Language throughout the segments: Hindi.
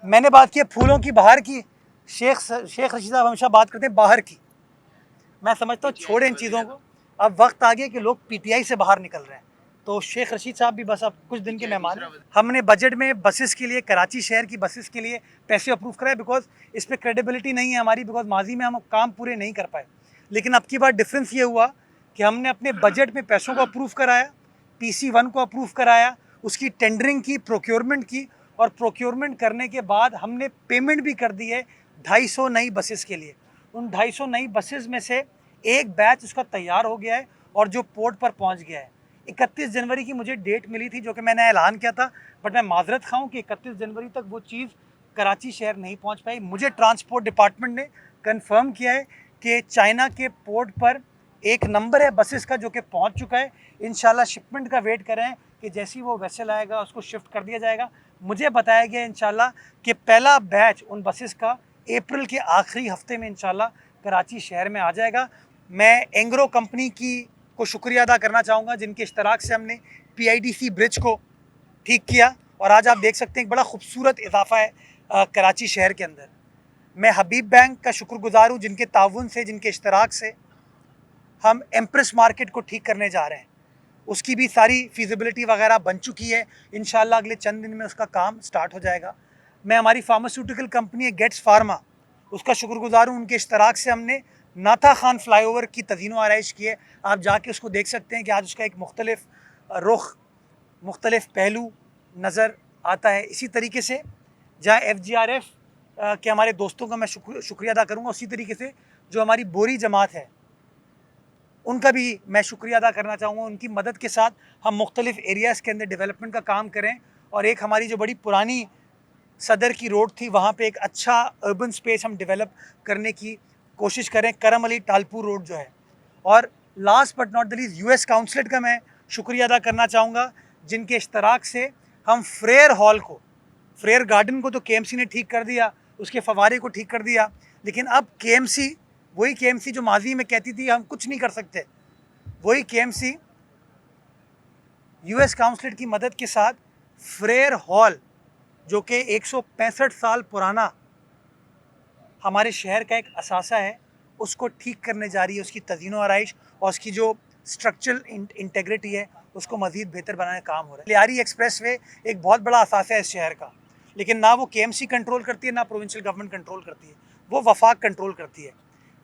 मैंने बात की फूलों की बहार की, शेख रशीद साहब हमेशा बात करते हैं बाहर की। मैं समझता हूँ छोड़े इन चीज़ों को, अब वक्त आ गया कि लोग पीटीआई से बाहर निकल रहे हैं। तो शेख रशीद साहब भी बस अब कुछ दिन के मेहमान हैं। हमने बजट में बसेस के लिए, कराची शहर की बसेस के लिए पैसे अप्रूव कराए, बिकॉज इस पर क्रेडिबिलिटी नहीं है हमारी, बिकॉज माजी में हम काम पूरे नहीं कर पाए। लेकिन अब की बार डिफरेंस ये हुआ कि हमने अपने बजट में पैसों को अप्रूव कराया, PC1 को अप्रूव कराया, उसकी टेंडरिंग की, प्रोक्योरमेंट की, और प्रोक्योरमेंट करने के बाद हमने पेमेंट भी कर दी है 250 नई बसेस के लिए। उन 250 नई बसेस में से एक बैच उसका तैयार हो गया है और जो पोर्ट पर पहुंच गया है। 31 जनवरी की मुझे डेट मिली थी, जो कि मैंने ऐलान किया था, बट मैं माजरत खाऊं कि 31 जनवरी तक वो चीज़ कराची शहर नहीं पहुंच पाई। मुझे ट्रांसपोर्ट डिपार्टमेंट ने कंफर्म किया है कि चाइना के पोर्ट पर एक नंबर है बसेस का जो कि पहुंच चुका है। इंशाल्लाह शिपमेंट का वेट करें कि जैसी वो वेसल आएगा उसको शिफ्ट कर दिया जाएगा। मुझे बताया गया इंशाल्लाह कि पहला बैच उन बसेस का अप्रैल के आखिरी हफ्ते में इंशाल्लाह कराची शहर में आ जाएगा। मैं एंग्रो कंपनी को शुक्रिया अदा करना चाहूँगा, जिनके इश्तराक से हमने PIDC ब्रिज को ठीक किया और आज आप देख सकते हैं एक बड़ा खूबसूरत इजाफा है कराची शहर के अंदर। मैं हबीब बैंक का शुक्रगुजार हूँ, जिनके ताउन से, जिनके इश्तराक से हम एम्प्रेस मार्केट को ठीक करने जा रहे हैं। उसकी भी सारी फिजिबिलिटी वगैरह बन चुकी है। इंशाल्लाह अगले चंद दिन में उसका काम स्टार्ट हो जाएगा। मैं हमारी फार्मास्यूटिकल कंपनी है गेट्स फार्मा, उसका शुक्रगुजार हूँ। उनके इश्तराक से हमने नाथा खान फ्लाईओवर की तज़ीनो आराइश की है। आप जाके उसको देख सकते हैं कि आज उसका एक मुख्तलिफ रुख, मुख्तलिफ पहलू नज़र आता है। इसी तरीके से जहाँ FGRF के हमारे दोस्तों का मैं शुक्रिया अदा करूँगा, उसी तरीके से जो हमारी बोरी जमात है उनका भी मैं शुक्रिया अदा करना चाहूँगा। उनकी मदद के साथ हम मुख्तलिफ एरियाज़ के अंदर डेवलपमेंट का काम करें और एक हमारी जो बड़ी पुरानी सदर की रोड थी वहाँ पे एक अच्छा अर्बन स्पेस हम डेवलप करने की कोशिश करें, करम अली टालपुर रोड जो है। और last but not the least US consulate का मैं शुक्रिया अदा करना चाहूँगा, जिनके इश्तराक से हम फ्रेयर हॉल को, फ्रेयर गार्डन को तो KMC ने ठीक कर दिया, उसके फवारे को ठीक कर दिया, लेकिन अब KMC, वही KMC जो माजी में कहती थी हम कुछ नहीं कर सकते, वही KMC US काउंसलेट की मदद के साथ फ्रेयर हॉल, जो कि 165 साल पुराना हमारे शहर का एक असासा है, उसको ठीक करने जा रही है। उसकी तज़ीनो आराइश और उसकी जो स्ट्रक्चरल इंटेग्रिटी है उसको मज़ीद बेहतर बनाने का काम हो रहा है। लियारी एक्सप्रेस वे एक बहुत बड़ा असासा है इस शहर का, लेकिन ना वो KMC कंट्रोल करती है, ना प्रोविंशियल गवर्नमेंट कंट्रोल करती है, वो वफाक कंट्रोल करती है।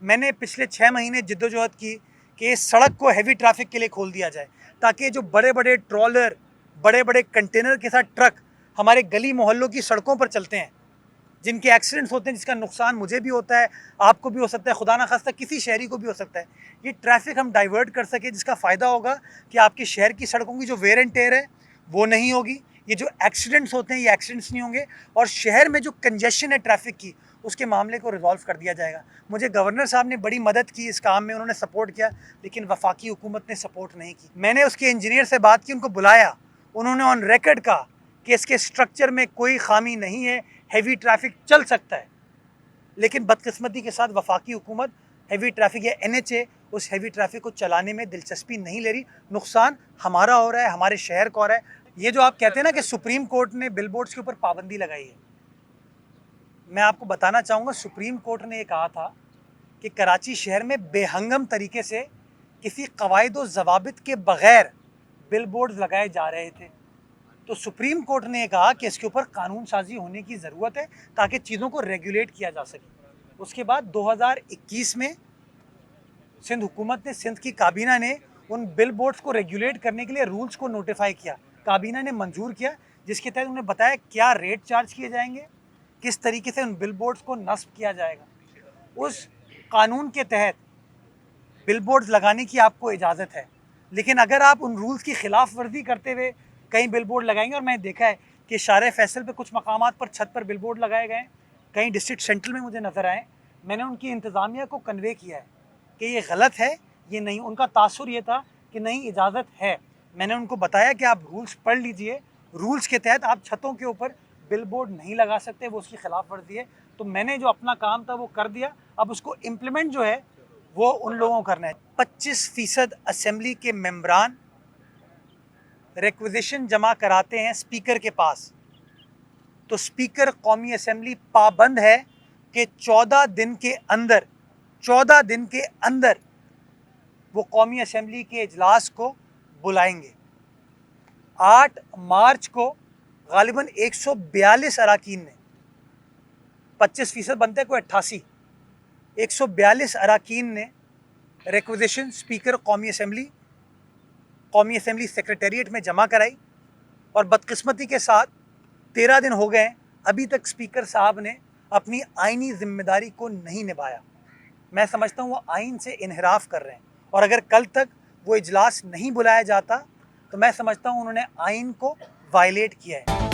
मैंने पिछले 6 महीने जिद्दोजहद की कि इस सड़क को हैवी ट्रैफिक के लिए खोल दिया जाए, ताकि जो बड़े बड़े ट्रॉलर, बड़े बड़े कंटेनर के साथ ट्रक हमारे गली मोहल्लों की सड़कों पर चलते हैं, जिनके एक्सीडेंट्स होते हैं, जिसका नुकसान मुझे भी होता है, आपको भी हो सकता है, खुदा ना खास्ता किसी शहरी को भी हो सकता है, ये ट्रैफिक हम डाइवर्ट कर सके, जिसका फ़ायदा होगा कि आपके शहर की सड़कों की जो वेयर एंड टेयर है वो नहीं होगी, ये जो एक्सीडेंट्स होते हैं ये एक्सीडेंट्स नहीं होंगे, और शहर में जो कंजेशन है ट्रैफिक की उसके मामले को रिजॉल्व कर दिया जाएगा। मुझे गवर्नर साहब ने बड़ी मदद की इस काम में, उन्होंने सपोर्ट किया, लेकिन वफाकी हुकूमत ने सपोर्ट नहीं की। मैंने उसके इंजीनियर से बात की, उनको बुलाया, उन्होंने ऑन रिकॉर्ड कहा कि इसके स्ट्रक्चर में कोई खामी नहीं है, हैवी ट्रैफिक चल सकता है। लेकिन बदकिस्मती के साथ वफाकी हुकूमत हैवी ट्रैफिक या NHA उस हैवी ट्रैफिक को चलाने में दिलचस्पी नहीं ले रही। नुकसान हमारा हो रहा है, हमारे शहर का हो रहा है। ये जो आप कहते हैं ना कि सुप्रीम कोर्ट ने बिलबोर्ड्स के ऊपर पाबंदी लगाई है, मैं आपको बताना चाहूँगा सुप्रीम कोर्ट ने ये कहा था कि कराची शहर में बेहंगम तरीके से किसी कवायद व ज़वाबित के बग़ैर बिलबोर्ड्स लगाए जा रहे थे। तो सुप्रीम कोर्ट ने कहा कि इसके ऊपर कानून साजी होने की ज़रूरत है ताकि चीज़ों को रेगुलेट किया जा सके। उसके बाद 2021 में सिंध हुकूमत ने, सिंध की काबीना ने उन बिल बोर्ड्स को रेगुलेट करने के लिए रूल्स को नोटिफाई किया, काबीना ने मंजूर किया, जिसके तहत उन्हें बताया क्या रेट चार्ज किए जाएंगे, किस तरीके से उन बिल बोर्ड्स को नस्ब किया जाएगा। उस कानून के तहत बिल बोर्ड्स लगाने की आपको इजाज़त है, लेकिन अगर आप उन रूल्स की खिलाफ वर्जी करते हुए कहीं बिल बोर्ड लगाएंगे, और मैंने देखा है कि शारे फैसल पे कुछ मकामात पर छत पर बिल बोर्ड लगाए गए, कहीं डिस्ट्रिक्ट सेंट्रल में मुझे नज़र आए, मैंने उनकी इंतज़ामिया को कन्वे किया है कि ये गलत है, ये नहीं। उनका तासुर ये था कि नहीं, इजाज़त है। मैंने उनको बताया कि आप रूल्स पढ़ लीजिए, रूल्स के तहत आप छतों के ऊपर बिल बोर्ड नहीं लगा सकते, वो उसकी खिलाफ वर्जी है। तो मैंने जो अपना काम था वो कर दिया, अब उसको इम्प्लीमेंट जो है वो उन लोगों को करना है। 25% असेंबली के मेंबरान रिक्विजिशन जमा कराते हैं स्पीकर के पास, तो स्पीकर कौमी असेंबली पाबंद है कि 14 दिन के अंदर वो कौमी असेंबली के इजलास को बुलाएंगे। 8 मार्च को गालिबन 142 अरकान ने, 25% बनते कोई 88, 142 अरकान ने रिक्वेजिशन स्पीकर कौमी असेंबली सेक्रेटेरिएट में जमा कराई और बदकिस्मती के साथ 13 दिन हो गए, अभी तक स्पीकर साहब ने अपनी आइनी जिम्मेदारी को नहीं निभाया। मैं समझता हूँ वो आइन से इनहराफ कर रहे हैं और अगर कल तक वो इजलास नहीं बुलाया जाता तो मैं समझता हूँ उन्होंने आइन को वायलेट किया है।